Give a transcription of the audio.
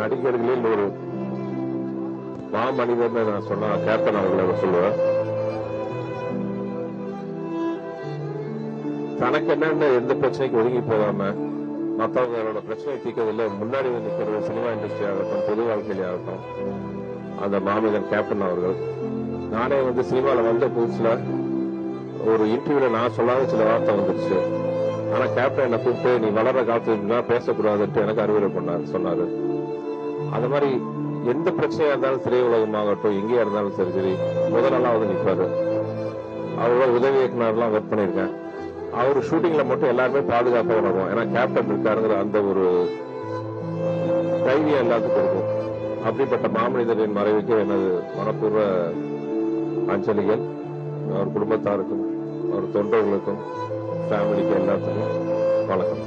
நடிகர்களில் ஒரு மாமனிதர் நான் சொன்ன கேப்டன் அவர்களை சொல்லுவேன். தனக்கு என்னன்னு எந்த பிரச்சனைக்கு ஒதுங்கி போகாம மற்றவங்களோட பிரச்சனை தீர்க்கறதுல முன்னாடி நிற்கிறது சினிமா இண்டஸ்ட்ரி ஆகட்டும், பொது வாழ்க்கையிலே ஆகட்டும், அந்த மாமனிதன் கேப்டன் அவர்கள். நானே சினிமாவில் வந்த புதுசுல ஒரு இன்டர்வியூல நான் சொல்லாத சில வார்த்தை வந்துருச்சு. ஆனா கேப்டன் என்ன கூப்பிட்டு நீ வளர்ற காலத்துல பேசக்கூடாதுன்ட்டு எனக்கு அறிவுரை சொன்னாரு. அது மாதிரி எந்த பிரச்சனையா இருந்தாலும் திரையுலகமாகட்டும், எங்கேயா இருந்தாலும் சரி சரி முதலெல்லாம் நிற்பாரு. அவரோட உதவி இயக்குனர்லாம் ஒர்க் பண்ணியிருக்கேன். அவர் ஷூட்டிங்ல மட்டும் எல்லாருமே பாதுகாப்பா உணர்வோம். ஏன்னா கேப்டன் இருக்காருங்கிற அந்த ஒரு தைரியம் எல்லாத்துக்கும் இருக்கும். அப்படிப்பட்ட மாமனிதரின் மறைவுக்கு எனது மனப்பூர்வ அஞ்சலிகள். அவர் குடும்பத்தாருக்கும் அவர் தொண்டர்களுக்கும் ஃபேமிலிக்கு எல்லாத்துக்கும் வணக்கம்.